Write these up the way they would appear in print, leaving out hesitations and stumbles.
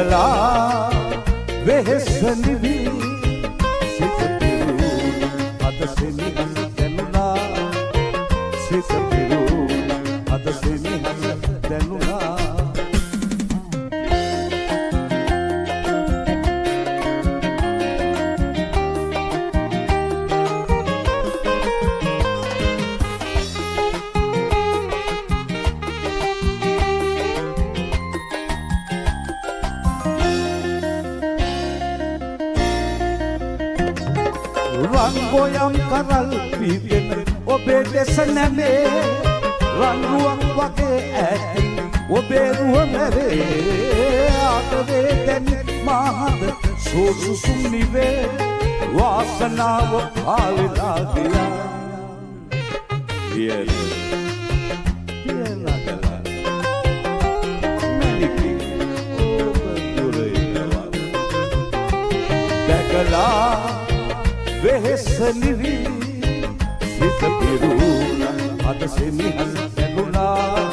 දැකලා වෙහෙස නිවි සිත පිරු අද සෙනෙහස දැනුණා සිත පිරු අද සෙනෙහස දැනුණා රංගොයම් කරල් පීදෙන ඔබේ දෙස නැමේ රංගුවක් වගේ ඇති ඔබේ රුව නැවේ ආතවේ දැනි මහද සෝසුසුම් නිවේ වාසනාව ආලලා ගියා දැකලා වෙහෙස නිවි සිත පිරුණා අද සෙනෙහස දැනුණා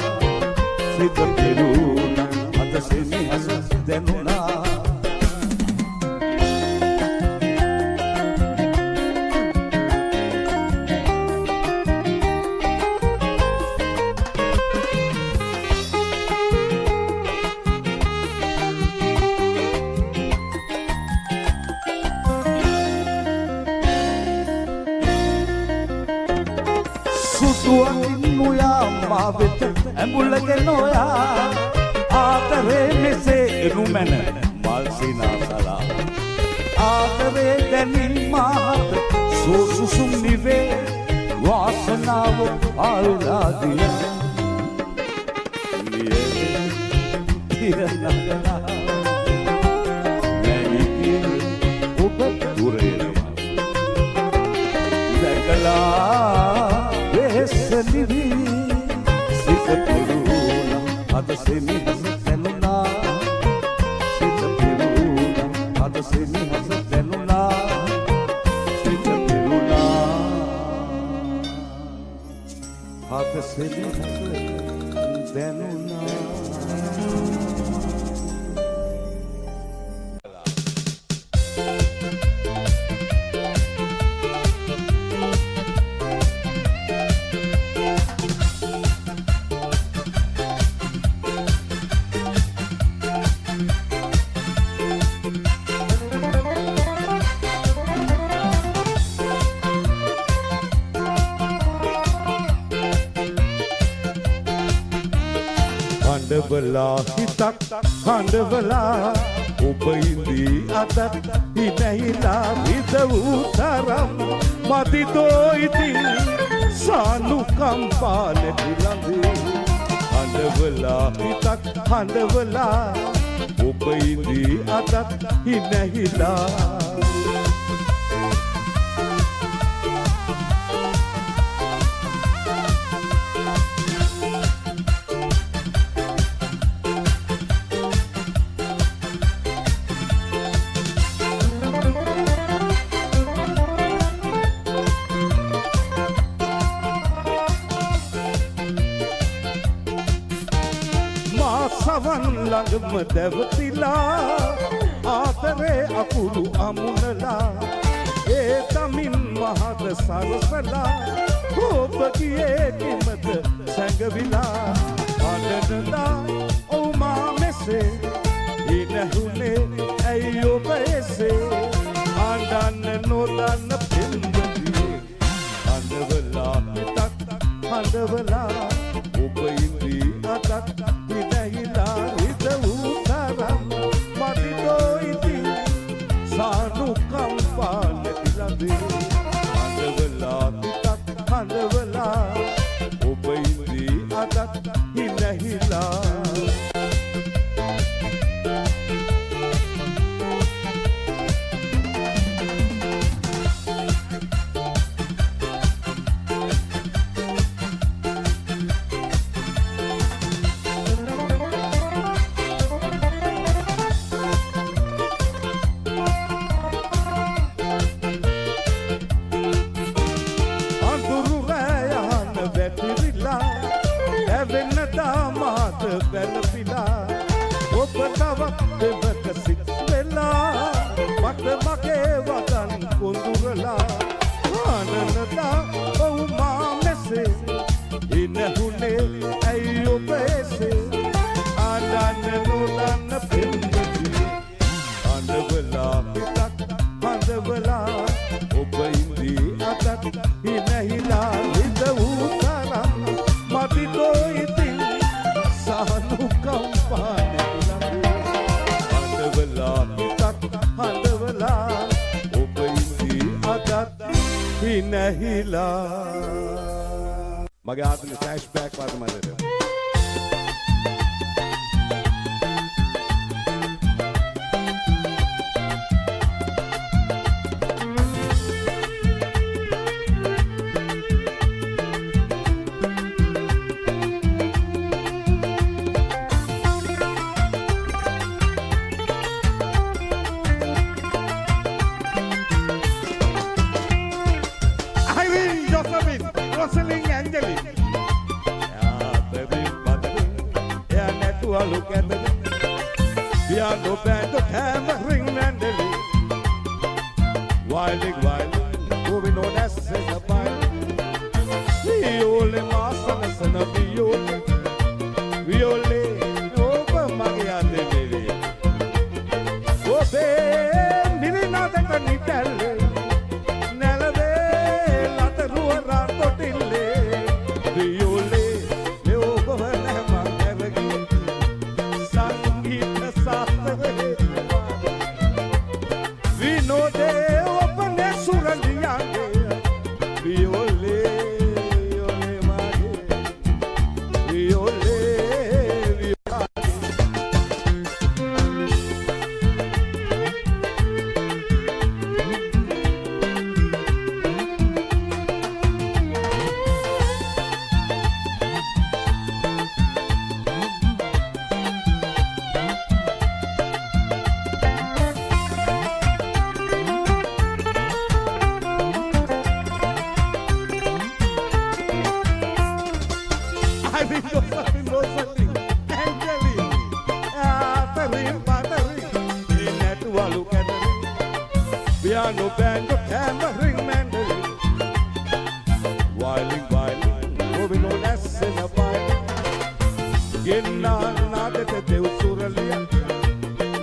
සිත පිරුණා අද සෙනෙහස දැනුණා Suatuannuya mavit ambulagenoya aatare mese enumen malsina sala aatare denin mahat sosusum nive wasanav aladiya nagala naiki upa durena dakala निवि सित पिरुणा अद सेनेहस දැනුණා සිත පිරුණා අද සෙනෙහස දැනුණා සිත පිරුණා අද සෙනෙහස දැනුණා හඬවලා හිතක් හඬවලා ඔබ ඉඳී අතත් හිනහිලා විද වූ තරම් මදිදෝ ඉතින් සානුකම්පා නැති ළඟේ හඬවලා හිතක් හඬවලා ඔබ ඉඳී අතත් හිනහිලා සවන් ළඟම දැවතිලා ආතරේ අකුළු අමුණලා ඒ තමින් මහද සරසලා ඔබ ගියේ කිමද සැඟවිලා අඬනදා ඔව් මා මෙසේ ඉනහුනේ ඇයි ඔබ එසේ අඬන්න නොදන්න පෙම්බදියේ අඬවලා හිතක් හඬවලා ඔබ ඉඳී අතත් හඬවලා ඔබ ඉඳී අතත් හිනහිලා වෙන දාමාද බැලපිලා ඔබ තවත් දෙවත අද මගේ වදන් කොඳුරලා ආනනදා ඔව් මා මෙසේ ඉනහුනේ ඇයි ඔබ එසේ ආනන්න නොදන්න පෙම්වති අඬවලා පිටක් හඳවලා ඔබ ඉඳී අතක් ඉනහිලා හිත වූ තරම් මදිතෝ ඉතින් සහනුකම්පානේ අඬවලා පිටක් හඳවලා ඔබ ඉඳී අතක් ඉනහිලා මගේ ආත්මේ ෆ්ලෑෂ්බැක් වගේ මතකද look at the piano band of hammering mandolin, wilding, moving on as a violin. Viole, master, son of viole, viole, over Maria de Lily. Oh, babe, Nilina the Canitale, Nelave, Latarua, Ratotile, viole, over Nema. We know they open their surrender. Viole, viole, mage. Viole, piano band of hammering mandolin, wilding, moving on as in a violin. Ginna nada te deu suralia,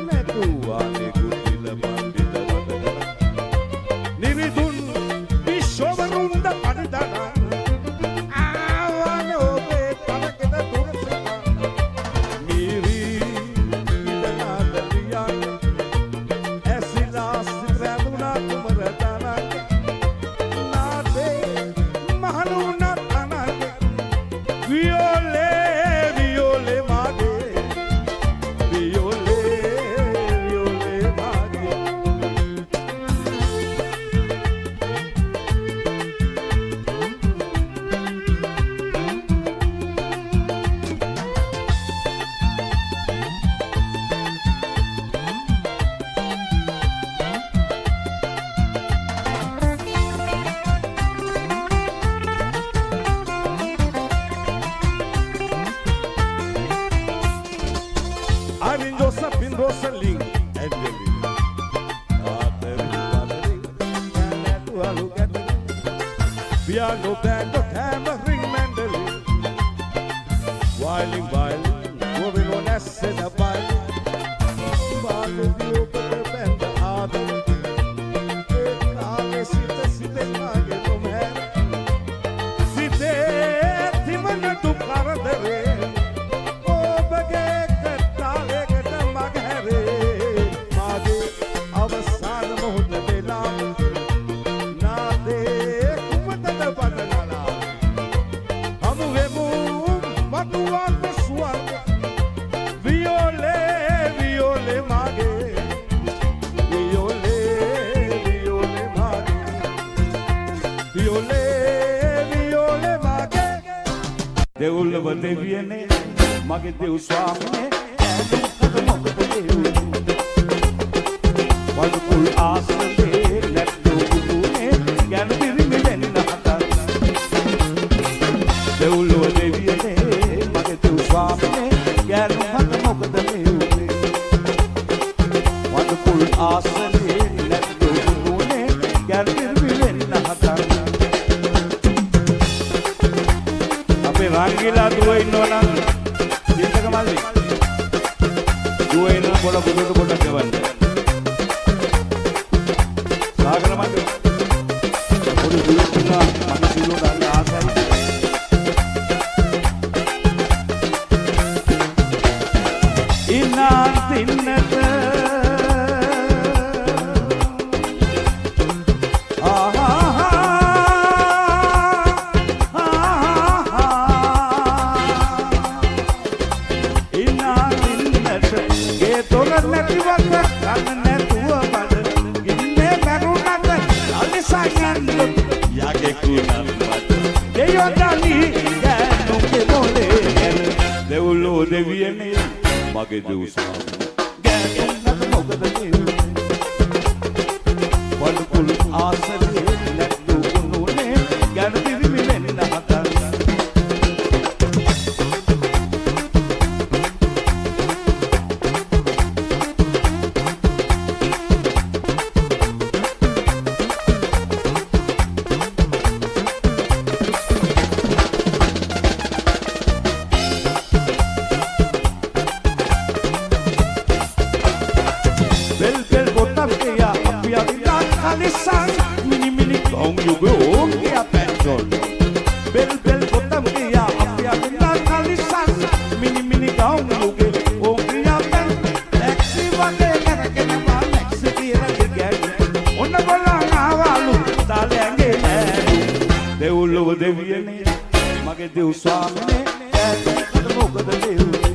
netua ne gudila bandita vadagala. Niridun vishovarunda padidana, avane obe palakeda durasaka. Miri idana daliyana, esila Viole, viole, mage. Viole, viole, mage. Irene Josephine Rosalie and Lily. Look at me. Piano band of hammering mandolin, wilding, moving on as in a violin. Bando di opera band ave. Ave sita mage tomher. Site timana tu paradere. දෙව්ලොව දෙවියනේ මගේ දෙව් ස්වාමිනේ වඩුකුල් ආසනේ නැත්තු කුතුනේ ගැන පිරිමි වෙන්න හතක් දෙව්ලොව දෙවියනේ මගේ දෙව් ස්වාමිනේ ගැන මත මොකද මේ උනේ වඩුකුල් ආසනේ දුවේන පොළ පොළට පොඩක් දෙවන්න. සාගර මන්ද පොඩි දුවක් තුනා මම සිල්ලෝ දාන්න ආසයි. ඉන්නා තින්නත දෙවියනේ මගේ දවසම ගෑනක් මොකද වලුකුල් ආසලේ නැත්තු නුනේ ගැන දිවි වෙන්න හතන් දෙවියනේ මගේ දෙව් ස්වාමිනේ ඈත මොකද දෙව්නේ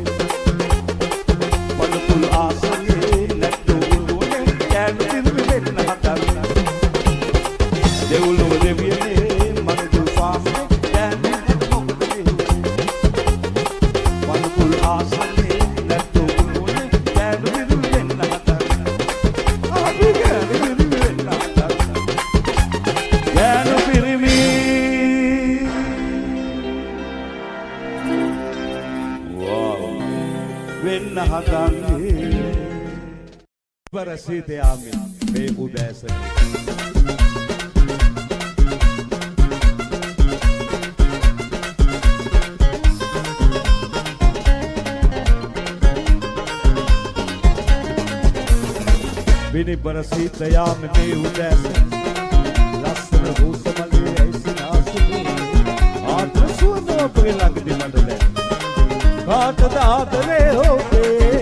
වලුකුල් ආසලේ නැත්තු නුනේ ගැන දිවි වෙන්න හතන් දෙව්ලොව දෙවියනේ මගේ දෙව් ස්වාමිනේ ඈත මොකද දෙව්නේ වලුකුල් ආසලේ නැත්තු නුනේ ගැන දිවි වෙන්න හතන් අපි ගැන දිවි වෙන්න හතන් ගැන පිරිමි වෙන්න හදන්නේ පරසිත යාමේ මේ උදෑසන විනි පරසිත යාමේ මේ උදෑසන ලස්සන රෝසමලේ ඇසිනාසුනේ ආත්ම සුවඳ ළඟදී මඩලේ කාටද ආදරේ හොබේ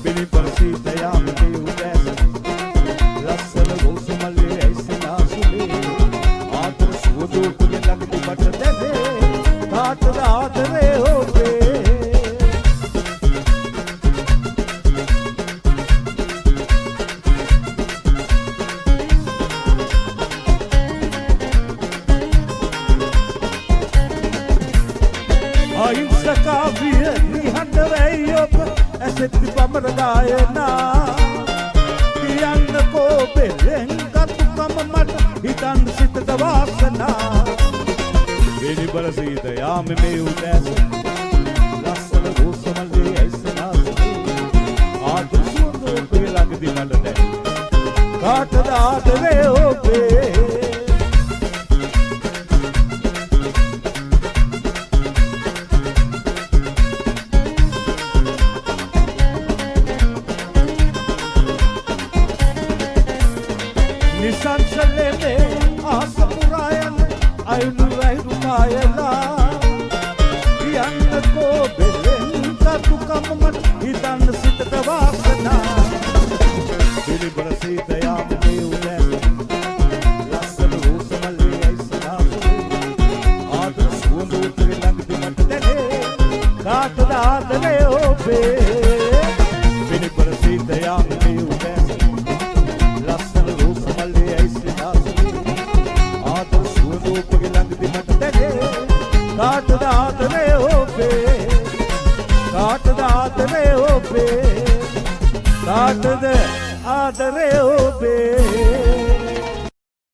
බිනි පරසිත යාමේ උදෑසන ලස්සන රෝසමලේ ඇසිනාසුනේ ආතර සුවඳ ළඟදී මට දැනේ කාටද ආදරේ හොබේ අහිංසකාවිය නිහඬ වෙයි ඔබ ඇසෙත් පමර ගායනා කියන්නකෝ බෙලෙන් කතුකම මට හිතන් සිතට වාසනා වෙනි බරසීත යාමේ මේ උදෑසන ලස්සන රෝසමලේ ඇසනාසුනේ ආදර සුවඳ ඔබේ ළඟදී මට දැනේ කාටද ආදරේ ඔබේ නිසංසලේ ආසපුරායන අයුරු කායලා කියන්නකෝ බෙලෙන් කතුකම මට හිතන්න සිතට වාසනා පිළිබරසීත යාමේ උදෑසන ලස්සන රෝසමලේ ඇසනාසුනේ ආදර සුවඳ උතුරේ ළඟදී මට දැනේ කාටද ආදරේ ඔබේ පිළිබරසීත යාමේ උදෑසන ලස්සන රෝසමලේ ඇසනාසුනේ ආදර සුවඳ උතුරේ ළඟදී මට දැනේ කාටද ආදරේ ඔබේ කාටද ආදරේ ඔබේ කාටද ආදරේ ඔබේ